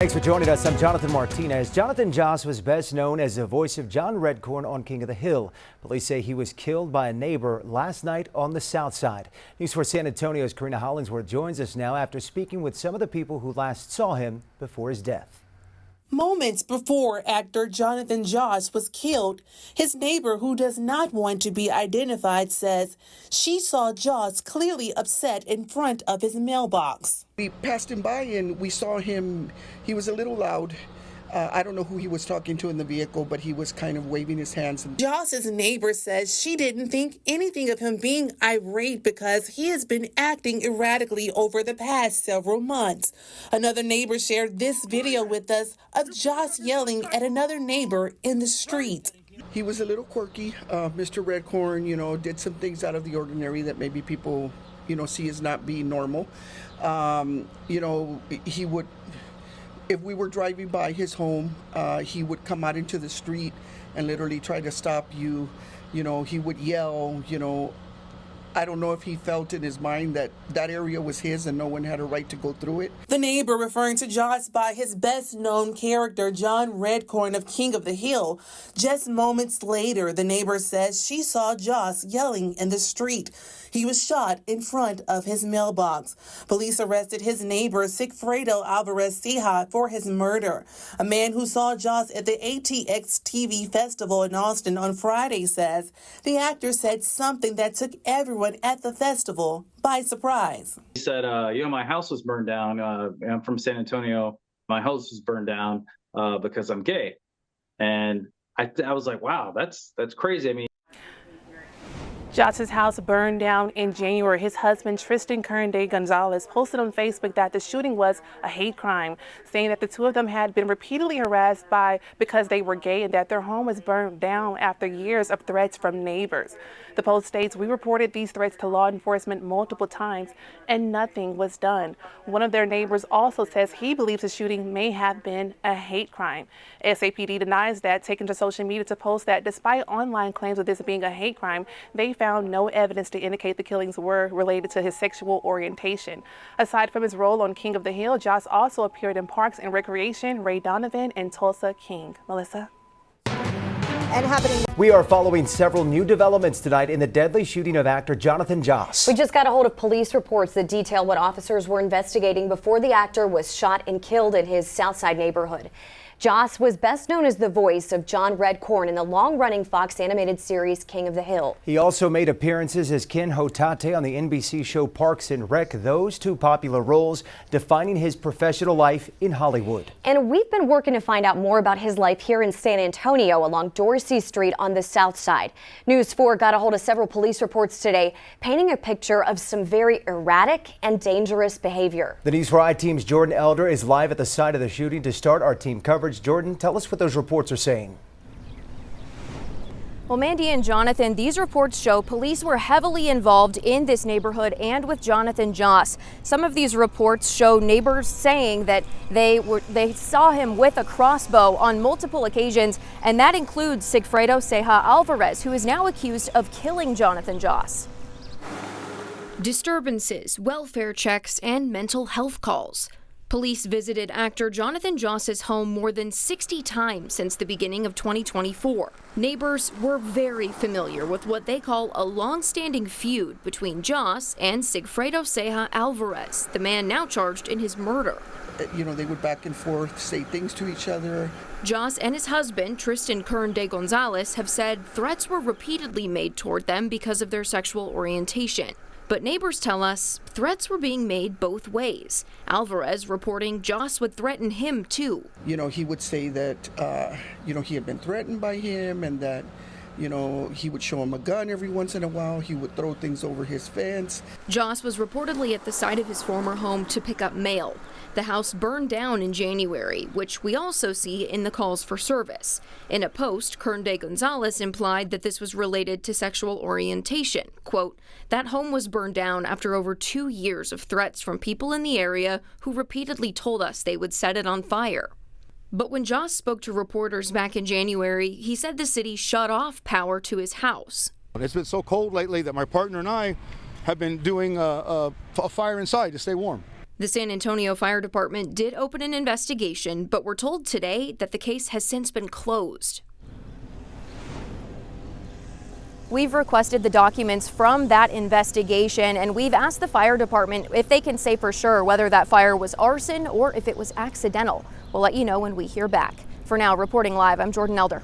Thanks for joining us. I'm Jonathan Martinez. Jonathan Joss was best known as the voice of John Redcorn on King of the Hill. Police say he was killed by a neighbor last night on the south side. News 4 San Antonio's Karina Hollingsworth joins us now after speaking with some of the people who last saw him before his death. Moments before actor Jonathan Joss was killed, his neighbor, who does not want to be identified, says she saw Joss clearly upset in front of his mailbox. We passed him by and we saw him. He was a little loud. I don't know who he was talking to in the vehicle, but he was kind of waving his hands. Joss's neighbor says she didn't think anything of him being irate because he has been acting erratically over the past several months. Another neighbor shared this video with us of Joss yelling at another neighbor in the street. He was a little quirky. Mr. Redcorn, did some things out of the ordinary that maybe people, see as not being normal. He would... If we were driving by his home, he would come out into the street and literally try to stop you. He would yell, I don't know if he felt in his mind that that area was his and no one had a right to go through it. The neighbor referring to Joss by his best-known character, John Redcorn of King of the Hill. Just moments later, the neighbor says she saw Joss yelling in the street. He was shot in front of his mailbox. Police arrested his neighbor, Sigfredo Alvarez Ceja, for his murder. A man who saw Joss at the ATX TV festival in Austin on Friday says the actor said something that took everyone at the festival by surprise. He said, my house was burned down. I'm from San Antonio. My house was burned down because I'm gay. And I was like, wow, that's crazy. I mean, Joss's house burned down in January. His husband, Tristan Gonzalez, posted on Facebook that the shooting was a hate crime, saying that the two of them had been repeatedly harassed because they were gay and that their home was burned down after years of threats from neighbors. The post states, "We reported these threats to law enforcement multiple times and nothing was done." One of their neighbors also says he believes the shooting may have been a hate crime. SAPD denies that, taking to social media to post that despite online claims of this being a hate crime, they found no evidence to indicate the killings were related to his sexual orientation. Aside from his role on King of the Hill, Joss also appeared in Parks and Recreation, Ray Donovan, and Tulsa King. Melissa? We are following several new developments tonight in the deadly shooting of actor Jonathan Joss. We just got a hold of police reports that detail what officers were investigating before the actor was shot and killed in his Southside neighborhood. Joss was best known as the voice of John Redcorn in the long-running Fox animated series King of the Hill. He also made appearances as Ken Hotate on the NBC show Parks and Rec, those two popular roles defining his professional life in Hollywood. And we've been working to find out more about his life here in San Antonio along Dorsey Street on the south side. News 4 got a hold of several police reports today, painting a picture of some very erratic and dangerous behavior. The News 4 I-Team's Jordan Elder is live at the site of the shooting to start our team coverage. Jordan, tell us what those reports are saying. Well, Mandy and Jonathan, these reports show police were heavily involved in this neighborhood and with Jonathan Joss. Some of these reports show neighbors saying that they saw him with a crossbow on multiple occasions, and that includes Sigfredo Ceja Alvarez, who is now accused of killing Jonathan Joss. Disturbances, welfare checks, and mental health calls. Police visited actor Jonathan Joss's home more than 60 times since the beginning of 2024. Neighbors were very familiar with what they call a long-standing feud between Joss and Sigfredo Ceja Alvarez, the man now charged in his murder. They would back and forth, say things to each other. Joss and his husband, Tristan Gonzalez, have said threats were repeatedly made toward them because of their sexual orientation. But neighbors tell us threats were being made both ways. Alvarez reporting Joss would threaten him too. He would say that, he had been threatened by him and that, he would show him a gun every once in a while. He would throw things over his fence. Joss was reportedly at the site of his former home to pick up mail. The house burned down in January, which we also see in the calls for service. In a post, Gonzalez implied that this was related to sexual orientation. Quote, "That home was burned down after over 2 years of threats from people in the area who repeatedly told us they would set it on fire." But when Joss spoke to reporters back in January, he said the city shut off power to his house. It's been so cold lately that my partner and I have been doing a fire inside to stay warm. The San Antonio Fire Department did open an investigation, but we're told today that the case has since been closed. We've requested the documents from that investigation, and we've asked the fire department if they can say for sure whether that fire was arson or if it was accidental. We'll let you know when we hear back. For now, reporting live, I'm Jordan Elder.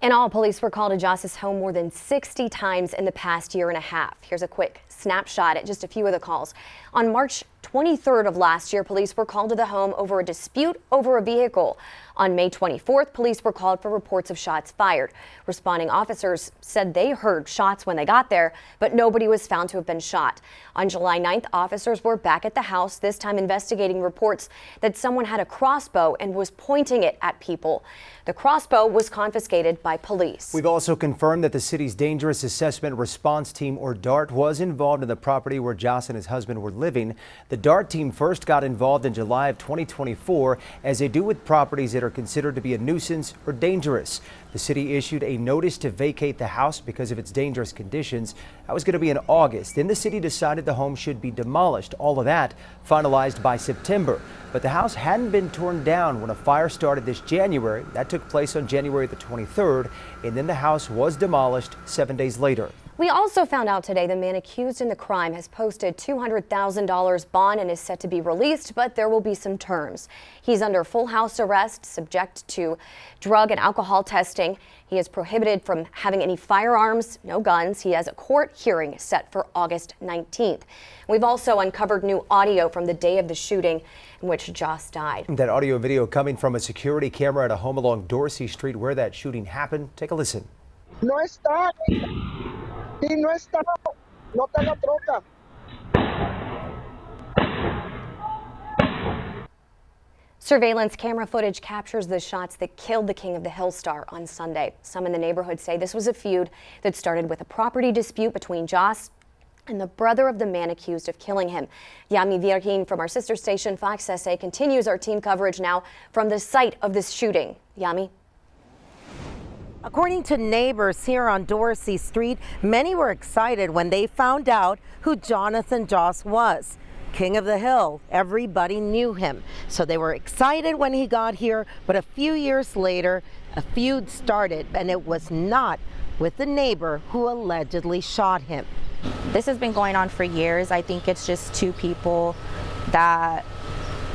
In all, police were called to Joss's home more than 60 times in the past year and a half. Here's a quick snapshot at just a few of the calls. On March 23rd of last year, police were called to the home over a dispute over a vehicle. On May 24th, police were called for reports of shots fired. Responding officers said they heard shots when they got there, but nobody was found to have been shot. On July 9th, officers were back at the house, this time investigating reports that someone had a crossbow and was pointing it at people. The crossbow was confiscated by police. We've also confirmed that the city's Dangerous Assessment Response Team, or DART, was involved in the property where Joss and his husband were living. The DART team first got involved in July of 2024, as they do with properties that are considered to be a nuisance or dangerous. The city issued a notice to vacate the house because of its dangerous conditions. That was going to be in August. Then the city decided the home should be demolished. All of that finalized by September. But the house hadn't been torn down when a fire started this January. That took place on January the 23rd, and then the house was demolished 7 days later. We also found out today the man accused in the crime has posted $200,000 bond and is set to be released, but there will be some terms. He's under full house arrest, subject to drug and alcohol testing. He is prohibited from having any firearms, no guns. He has a court hearing set for August 19th. We've also uncovered new audio from the day of the shooting in which Joss died. That audio video coming from a security camera at a home along Dorsey Street where that shooting happened. Take a listen. No está. Sí, no está. No está la troca. Surveillance camera footage captures the shots that killed the King of the Hill star on Sunday. Some in the neighborhood say this was a feud that started with a property dispute between Joss and the brother of the man accused of killing him. Yami Virgin from our sister station Fox SA continues our team coverage now from the site of this shooting. Yami. According to neighbors here on Dorsey Street, many were excited when they found out who Jonathan Joss was. King of the Hill, everybody knew him. So they were excited when he got here, but a few years later, a feud started, and it was not with the neighbor who allegedly shot him. This has been going on for years. I think it's just two people that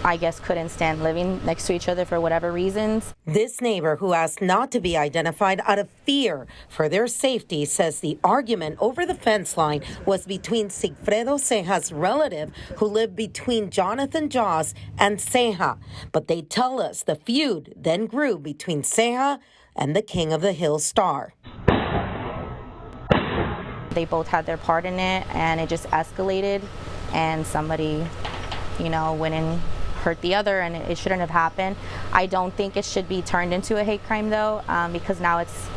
I guess couldn't stand living next to each other for whatever reasons. This neighbor, who asked not to be identified out of fear for their safety, says the argument over the fence line was between Sigfredo Ceja's relative, who lived between Jonathan Joss and Ceja. But they tell us the feud then grew between Ceja and the King of the Hill star. They both had their part in it, and it just escalated, and somebody, went and hurt the other, and it shouldn't have happened. I don't think it should be turned into a hate crime, though, because now it's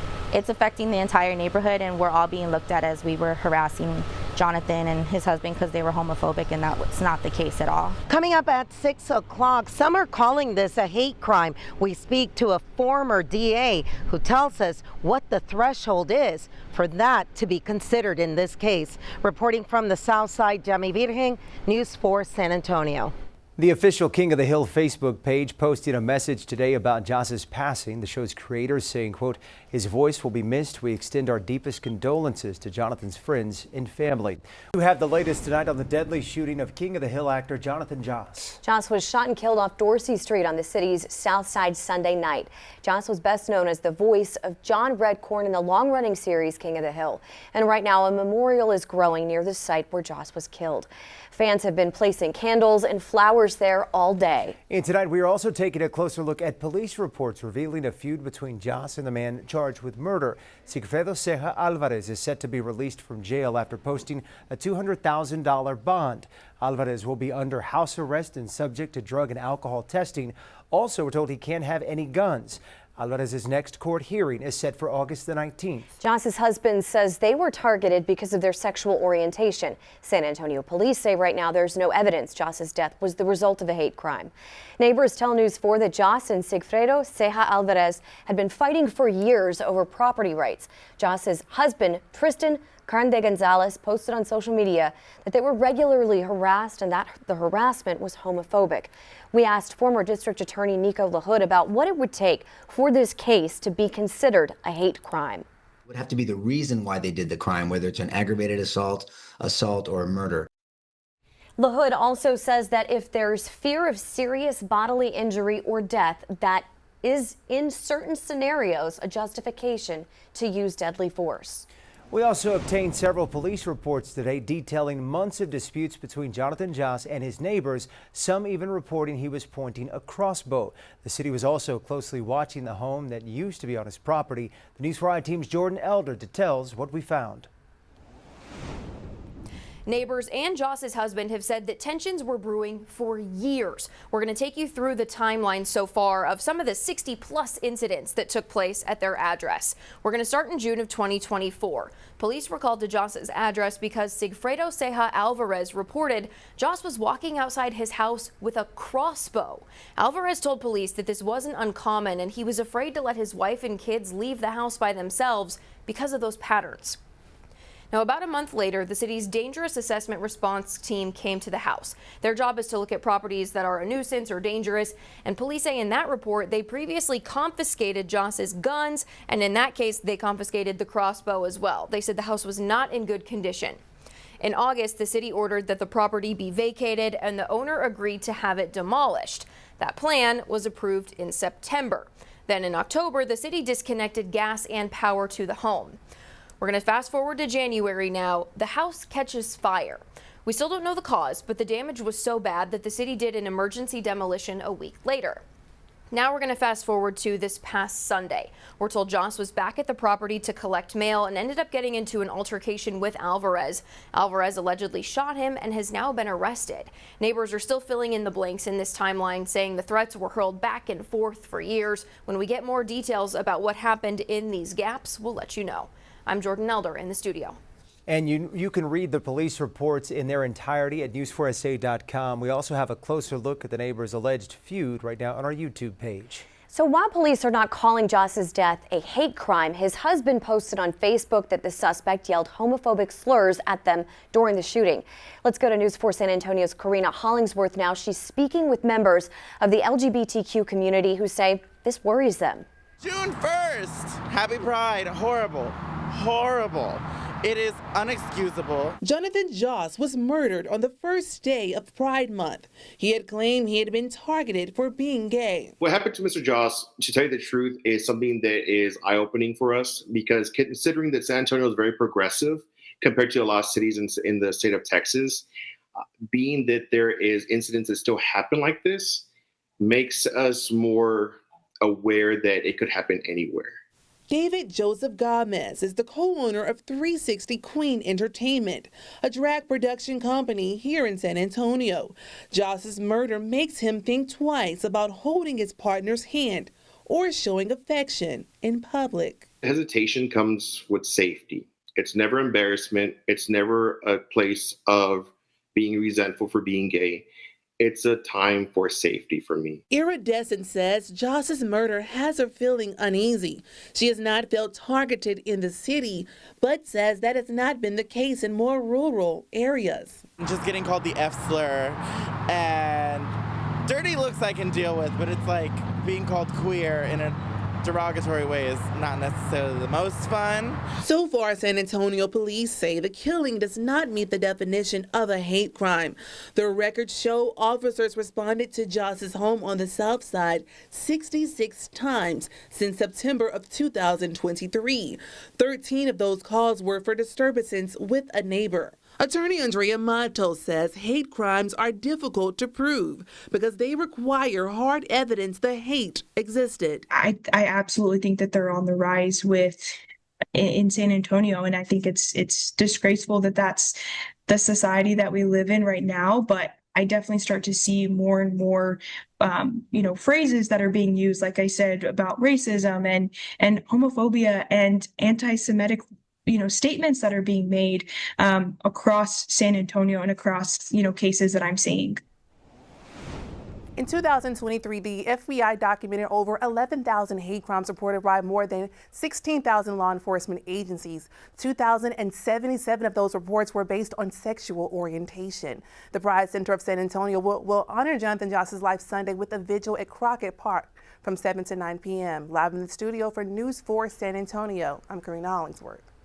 affecting the entire neighborhood, and we're all being looked at as we were harassing Jonathan and his husband because they were homophobic, and that's not the case at all. Coming up at 6 o'clock, some are calling this a hate crime. We speak to a former DA who tells us what the threshold is for that to be considered in this case. Reporting from the South Side, Yami Virgen, News 4 San Antonio. The official King of the Hill Facebook page posted a message today about Joss's passing. The show's creators saying, quote, "His voice will be missed. We extend our deepest condolences to Jonathan's friends and family." We have the latest tonight on the deadly shooting of King of the Hill actor Jonathan Joss. Joss was shot and killed off Dorsey Street on the city's South Side Sunday night. Joss was best known as the voice of John Redcorn in the long-running series King of the Hill. And right now, a memorial is growing near the site where Joss was killed. Fans have been placing candles and flowers there all day. And tonight we are also taking a closer look at police reports revealing a feud between Joss and the man charged with murder. Sigfredo Ceja Alvarez is set to be released from jail after posting a $200,000 bond. Alvarez will be under house arrest and subject to drug and alcohol testing. Also, we're told he can't have any guns. Alvarez's next court hearing is set for August the 19th. Joss's husband says they were targeted because of their sexual orientation. San Antonio police say right now there's no evidence Joss's death was the result of a hate crime. Neighbors tell News 4 that Joss and Sigfredo Ceja Alvarez had been fighting for years over property rights. Joss's husband, Tristan Carnde Gonzalez posted on social media that they were regularly harassed and that the harassment was homophobic. We asked former District Attorney Nico LaHood about what it would take for this case to be considered a hate crime. It would have to be the reason why they did the crime, whether it's an aggravated assault, or a murder. LaHood also says that if there's fear of serious bodily injury or death, that is in certain scenarios a justification to use deadly force. We also obtained several police reports today detailing months of disputes between Jonathan Joss and his neighbors, some even reporting he was pointing a crossbow. The city was also closely watching the home that used to be on his property. The News 4 team's Jordan Elder details what we found. Neighbors and Joss's husband have said that tensions were brewing for years. We're going to take you through the timeline so far of some of the 60-plus incidents that took place at their address. We're going to start in June of 2024. Police were called to Joss's address because Sigfredo Ceja Alvarez reported Joss was walking outside his house with a crossbow. Alvarez told police that this wasn't uncommon and he was afraid to let his wife and kids leave the house by themselves because of those patterns. Now, about a month later, the city's dangerous assessment response team came to the house. Their job is to look at properties that are a nuisance or dangerous, and police say in that report they previously confiscated Joss's guns, and in that case they confiscated the crossbow as well. They said the house was not in good condition. In August, the city ordered that the property be vacated, and the owner agreed to have it demolished. That plan was approved in September. Then in October, the city disconnected gas and power to the home. We're going to fast forward to January now. The house catches fire. We still don't know the cause, but the damage was so bad that the city did an emergency demolition a week later. Now we're going to fast forward to this past Sunday. We're told Joss was back at the property to collect mail and ended up getting into an altercation with Alvarez. Alvarez allegedly shot him and has now been arrested. Neighbors are still filling in the blanks in this timeline, saying the threats were hurled back and forth for years. When we get more details about what happened in these gaps, we'll let you know. I'm Jordan Elder in the studio. And you can read the police reports in their entirety at news4sa.com. We also have a closer look at the neighbors' alleged feud right now on our YouTube page. So while police are not calling Joss's death a hate crime, his husband posted on Facebook that the suspect yelled homophobic slurs at them during the shooting. Let's go to News 4 San Antonio's Karina Hollingsworth now. She's speaking with members of the LGBTQ community who say this worries them. June 1st, happy Pride, horrible. Horrible. It is unexcusable. Jonathan Joss was murdered on the first day of Pride Month. He had claimed he had been targeted for being gay. What happened to Mr. Joss, to tell you the truth, is something that is eye-opening for us because considering that San Antonio is very progressive compared to a lot of cities in the state of Texas, being that there is incidents that still happen like this makes us more aware that it could happen anywhere. David Joseph Gomez is the co-owner of 360 Queen Entertainment, a drag production company here in San Antonio. Joss's murder makes him think twice about holding his partner's hand or showing affection in public. Hesitation comes with safety. It's never embarrassment. It's never a place of being resentful for being gay. It's a time for safety for me. Iridescent says Joss's murder has her feeling uneasy. She has not felt targeted in the city, but says that has not been the case in more rural areas. Just getting called the F slur and dirty looks I can deal with, but it's like being called queer in a derogatory way is not necessarily the most fun. So far, San Antonio police say the killing does not meet the definition of a hate crime. The records show officers responded to Joss's home on the south side 66 times since September of 2023. 13 of those calls were for disturbances with a neighbor. Attorney Andrea Matos says hate crimes are difficult to prove because they require hard evidence the hate existed. I absolutely think that they're on the rise in San Antonio, and I think it's disgraceful that that's the society that we live in right now. But I definitely start to see more and more, phrases that are being used, like I said, about racism and homophobia and anti-Semitic statements that are being made across San Antonio and across, cases that I'm seeing. In 2023, the FBI documented over 11,000 hate crimes reported by more than 16,000 law enforcement agencies. 2,077 of those reports were based on sexual orientation. The Pride Center of San Antonio will honor Jonathan Joss's life Sunday with a vigil at Crockett Park from 7 to 9 p.m. Live in the studio for News 4 San Antonio, I'm Karina Hollingsworth.